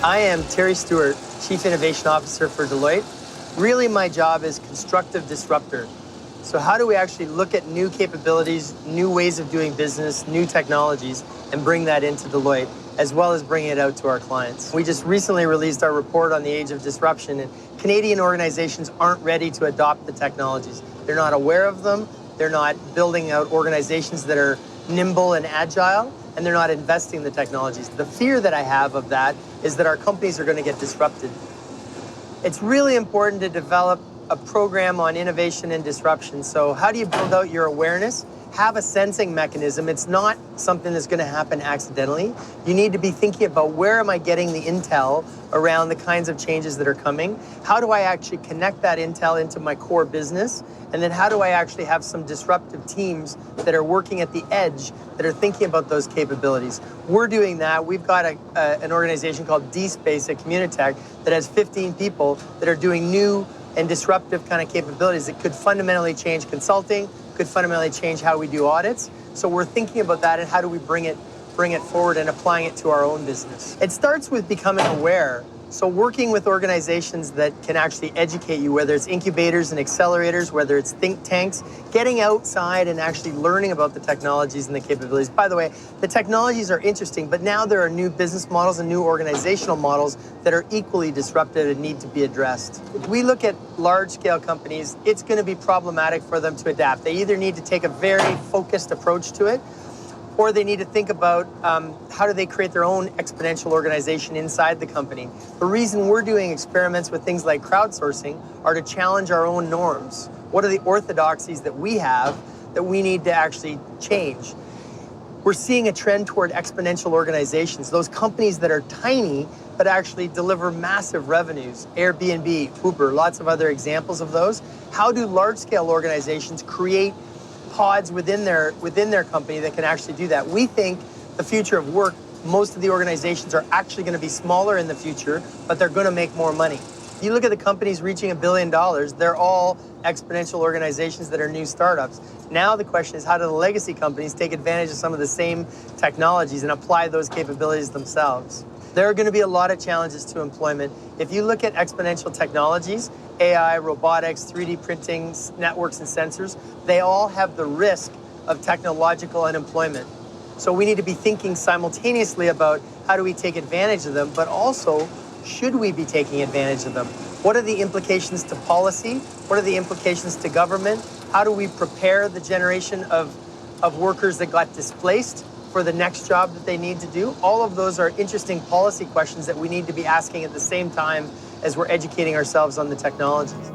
I am Terry Stuart, Chief Innovation Officer for Deloitte. Really, my job is constructive disruptor. So how do we actually look at new capabilities, new ways of doing business, new technologies, and bring that into Deloitte, as well as bringing it out to our clients? We just recently released our report on the age of disruption, and Canadian organizations aren't ready to adopt the technologies. They're not aware of them. They're not building out organizations that are nimble and agile, and they're not investing in the technologies. The fear that I have of that is that our companies are going to get disrupted. It's really important to develop a program on innovation and disruption. So how do you build out your awareness? Have a sensing mechanism. It's not something that's going to happen accidentally. You need to be thinking about, where am I getting the intel around the kinds of changes that are coming? How do I actually connect that intel into my core business? And then how do I actually have some disruptive teams that are working at the edge, that are thinking about those capabilities? We're doing that. We've got an organization called D-Space at Communitech that has 15 people that are doing new and disruptive kind of capabilities that could fundamentally change consulting, could fundamentally change how we do audits. So we're thinking about that, and how do we bring it forward and applying it to our own business. It starts with becoming aware. So working with organizations that can actually educate you, whether it's incubators and accelerators, whether it's think tanks, getting outside and actually learning about the technologies and the capabilities. By the way, the technologies are interesting, but now there are new business models and new organizational models that are equally disruptive and need to be addressed. If we look at large-scale companies, it's going to be problematic for them to adapt. They either need to take a very focused approach to it, or they need to think about how do they create their own exponential organization inside the company. The reason we're doing experiments with things like crowdsourcing are to challenge our own norms. What are the orthodoxies that we have that we need to actually change? We're seeing a trend toward exponential organizations, those companies that are tiny but actually deliver massive revenues. Airbnb, Uber, lots of other examples of those. How do large-scale organizations create pods within their company that can actually do that? We think the future of work, most of the organizations are actually going to be smaller in the future, but they're going to make more money. You look at the companies reaching $1 billion, they're all exponential organizations that are new startups. Now the question is, how do the legacy companies take advantage of some of the same technologies and apply those capabilities themselves? There are going to be a lot of challenges to employment. If you look at exponential technologies, AI, robotics, 3D printing, networks and sensors, they all have the risk of technological unemployment. So we need to be thinking simultaneously about how do we take advantage of them, but also, should we be taking advantage of them? What are the implications to policy? What are the implications to government? How do we prepare the generation of workers that got displaced for the next job that they need to do? All of those are interesting policy questions that we need to be asking at the same time as we're educating ourselves on the technologies.